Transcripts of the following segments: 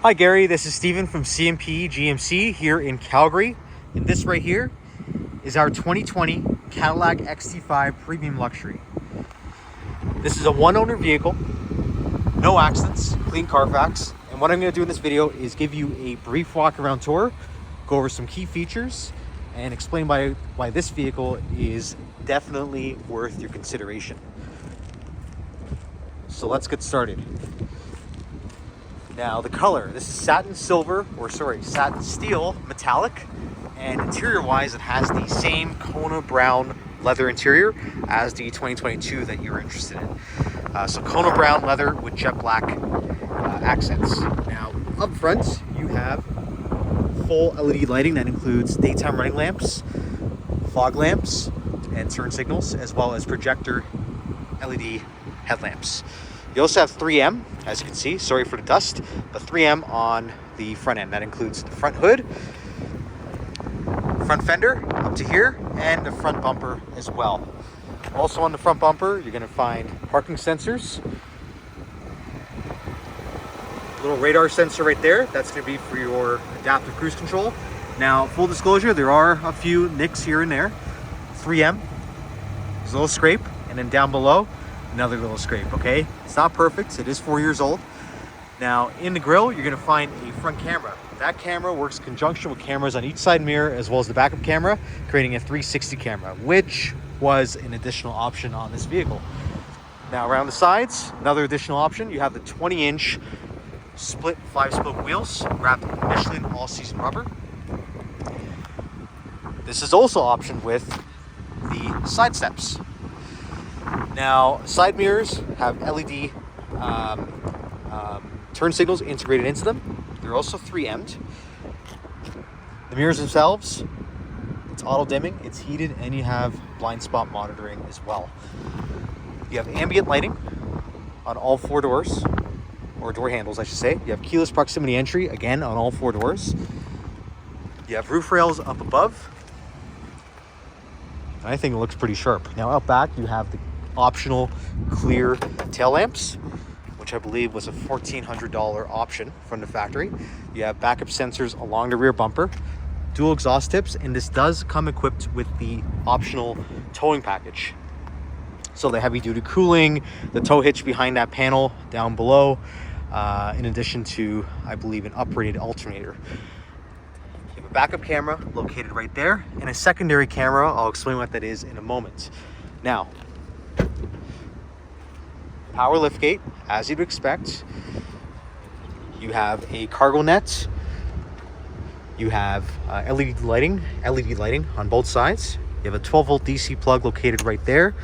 Hi Gary, this is Steven from CMP GMC here in Calgary. And this right here is our 2020 Cadillac XT5 Premium Luxury. This is a one-owner vehicle, no accidents, clean Carfax. And what I'm going to do in this video is give you a brief walk-around tour, go over some key features, and explain why this vehicle is definitely worth your consideration. So let's get started. Now the color, this is satin steel metallic, and interior wise it has the same Kona brown leather interior as the 2022 that you're interested in. So Kona brown leather with jet black accents. Now up front you have full LED lighting that includes daytime running lamps, fog lamps, and turn signals, as well as projector LED headlamps. You also have 3M, as you can see, sorry for the dust, but 3M on the front end. That includes the front hood, front fender up to here, and the front bumper as well. Also on the front bumper, you're gonna find parking sensors, a little radar sensor right there. That's gonna be for your adaptive cruise control. Now, full disclosure, there are a few nicks here and there. 3M, there's a little scrape, and then down below, another little scrape, okay? It's not perfect, it is 4 years old. Now, in the grille, you're gonna find a front camera. That camera works in conjunction with cameras on each side mirror, as well as the backup camera, creating a 360 camera, which was an additional option on this vehicle. Now, around the sides, another additional option, you have the 20-inch split 5-spoke wheels, wrapped in Michelin all-season rubber. This is also optioned with the side steps. Now, side mirrors have LED turn signals integrated into them. They're also 3M'd. The mirrors themselves, it's auto dimming, it's heated, and you have blind spot monitoring as well. You have ambient lighting on all 4 doors, or door handles I should say. You have keyless proximity entry, again, on all 4 doors. You have roof rails up above. And I think it looks pretty sharp. Now out back, you have the optional clear tail lamps, which I believe was a $1,400 option from the factory. You have backup sensors along the rear bumper, dual exhaust tips, and this does come equipped with the optional towing package. So the heavy duty cooling, the tow hitch behind that panel down below, in addition to, I believe, an uprated alternator. You have a backup camera located right there, and a secondary camera. I'll explain what that is in a moment. Now, power liftgate, as you'd expect. You have a cargo net. You have LED lighting on both sides. You have a 12-volt DC plug located right there.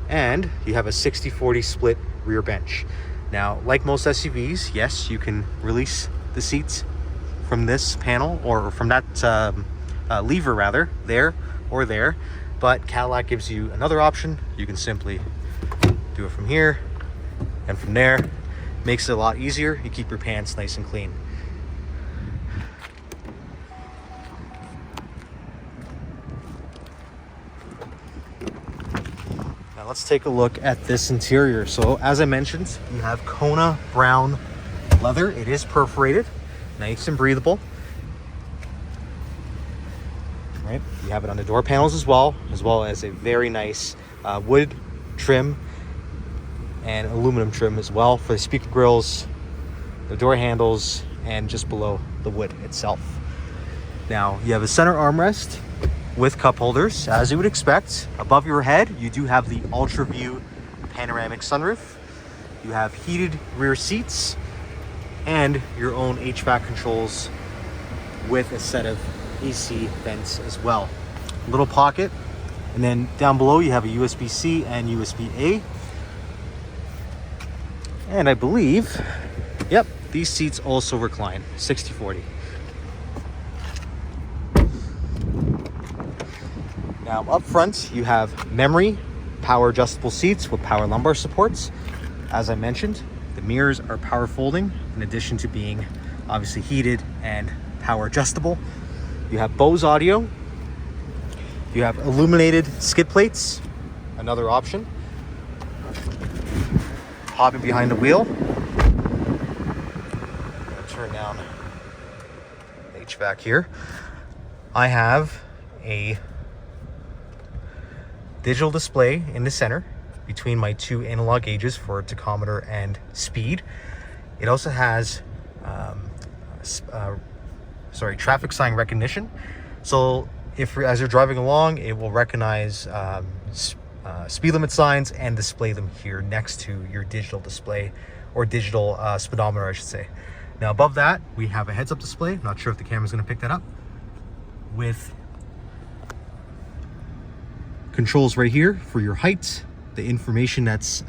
And you have a 60-40 split rear bench. Now, like most SUVs, yes, you can release the seats from this panel, or from that lever rather, there or there. But Cadillac gives you another option. You can simply do it from here and from there. Makes it a lot easier. You keep your pants nice and clean. Now let's take a look at this interior. So as I mentioned, you have Kona brown leather. It is perforated, nice and breathable. Right? You have it on the door panels as well as a very nice wood trim and aluminum trim as well for the speaker grills, the door handles, and just below the wood itself. Now you have a center armrest with cup holders, as you would expect. Above your head, you do have the Ultra View panoramic sunroof. You have heated rear seats and your own HVAC controls with a set of AC vents as well. A little pocket, and then down below you have a USB-C and USB-A. And I believe, yep, these seats also recline, 60-40. Now up front, you have memory power adjustable seats with power lumbar supports. As I mentioned, the mirrors are power folding, in addition to being obviously heated and power adjustable. You have Bose audio. You have illuminated skid plates, another option. Hopping behind the wheel. HVAC here. I have a digital display in the center between my two analog gauges for tachometer and speed. It also has traffic sign recognition. So as you're driving along, it will recognize speed limit signs and display them here next to your digital display, or digital speedometer, I should say. Now above that, we have a heads-up display. I'm not sure if the camera's going to pick that up, with controls right here for your height, the information that's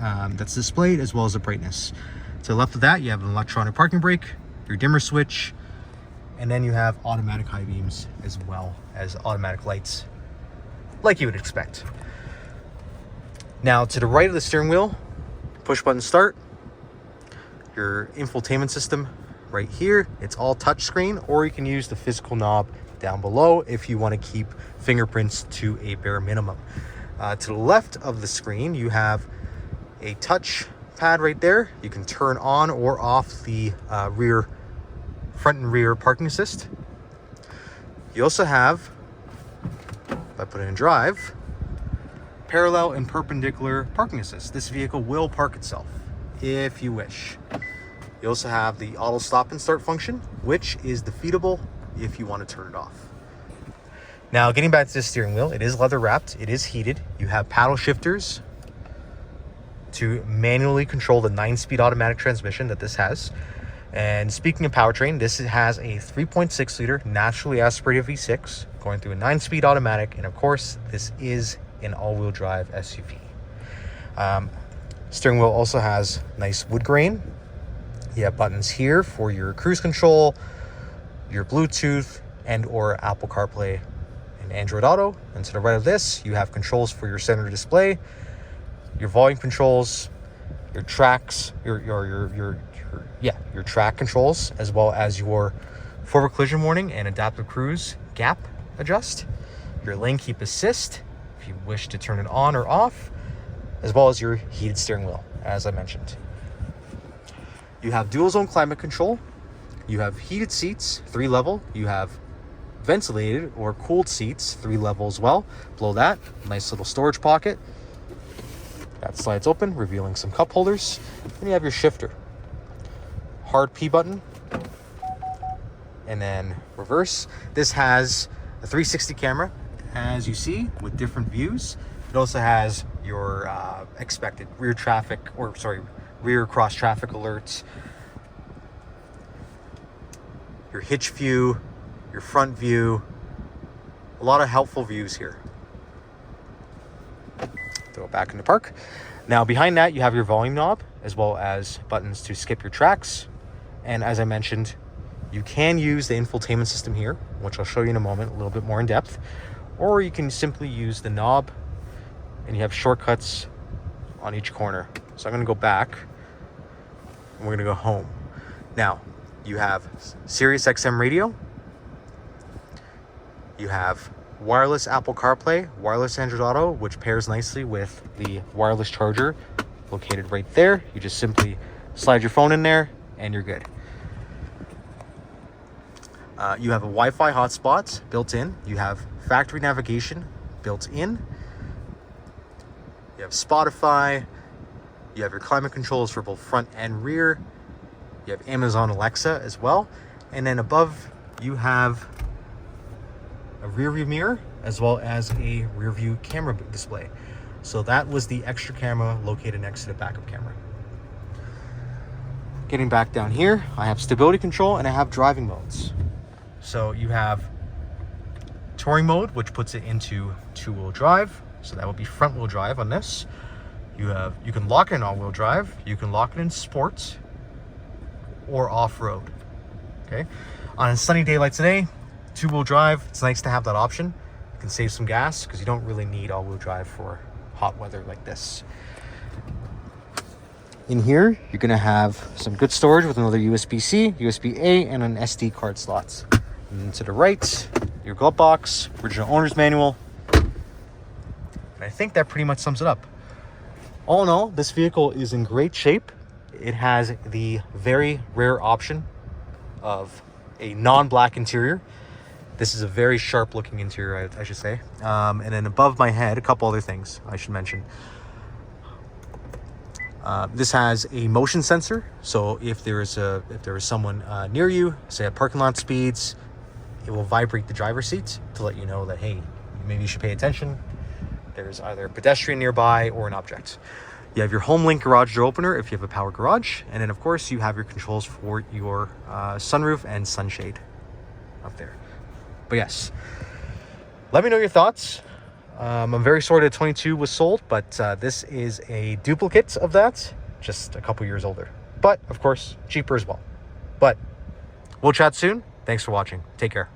displayed, as well as the brightness. To the left of that, you have an electronic parking brake, your dimmer switch, and then you have automatic high beams as well as automatic lights, like you would expect. Now to the right of the steering wheel, push button start, your infotainment system right here. It's all touchscreen, or you can use the physical knob down below if you want to keep fingerprints to a bare minimum. To the left of the screen, you have a touch pad right there. You can turn on or off the front and rear parking assist. You also have, if I put it in drive, parallel and perpendicular parking assist. This vehicle will park itself if you wish. You also have the auto stop and start function, which is defeatable if you want to turn it off. Now, getting back to the steering wheel, it is leather wrapped, it is heated. You have paddle shifters to manually control the 9-speed automatic transmission that this has. And speaking of powertrain, this has a 3.6 liter naturally aspirated V6 going through a 9-speed automatic, and of course this is an all-wheel drive SUV. Steering wheel also has nice wood grain. You have buttons here for your cruise control, your Bluetooth, and or Apple CarPlay and Android Auto. And to the right of this, you have controls for your center display, your volume controls, your tracks, your track controls, as well as your forward collision warning and adaptive cruise gap adjust, your lane keep assist if you wish to turn it on or off, as well as your heated steering wheel, as I mentioned. You have dual zone climate control. You have heated seats, 3 level. You have ventilated or cooled seats, 3 level as well. Below that, nice little storage pocket. That slides open, revealing some cup holders. Then you have your shifter. Hard P button. And then reverse. This has a 360 camera, as you see, with different views. It also has your expected rear cross traffic alerts, your hitch view, your front view, a lot of helpful views here. Throw it back into park. Now behind that, you have your volume knob, as well as buttons to skip your tracks. And as I mentioned, you can use the infotainment system here, which I'll show you in a moment, a little bit more in depth, or you can simply use the knob, and you have shortcuts on each corner. So I'm going to go back, and we're going to go home. Now, you have Sirius XM radio. You have wireless Apple CarPlay, wireless Android Auto, which pairs nicely with the wireless charger located right there. You just simply slide your phone in there, and you're good. You have a Wi-Fi hotspot built in. You have factory navigation built in. You have Spotify. You have your climate controls for both front and rear. You have Amazon Alexa as well. And then above, you have a rear view mirror as well as a rear view camera display. So that was the extra camera located next to the backup camera. Getting back down here, I have stability control and I have driving modes. So you have touring mode, which puts it into 2-wheel drive. So that would be front wheel drive on this. You can lock it in all-wheel drive. You can lock it in sports or off-road. Okay. On a sunny day like today, 2-wheel drive, it's nice to have that option. You can save some gas because you don't really need all-wheel drive for hot weather like this. In here, you're going to have some good storage with another USB-C, USB-A, and an SD card slots. And to the right, your glove box, original owner's manual. And I think that pretty much sums it up. All in all, this vehicle is in great shape. It has the very rare option of a non-black interior. This is a very sharp looking interior, I should say. And then above my head, a couple other things I should mention. This has a motion sensor, so if there is someone near you, say at parking lot speeds, it will vibrate the driver's seat to let you know that, hey, maybe you should pay attention. There's either a pedestrian nearby or an object. You have your HomeLink garage door opener if you have a power garage, and then of course you have your controls for your sunroof and sunshade up there. But yes, let me know your thoughts. I'm very sorry that 22 was sold, but this is a duplicate of that, just a couple years older. But of course, cheaper as well. But we'll chat soon. Thanks for watching. Take care.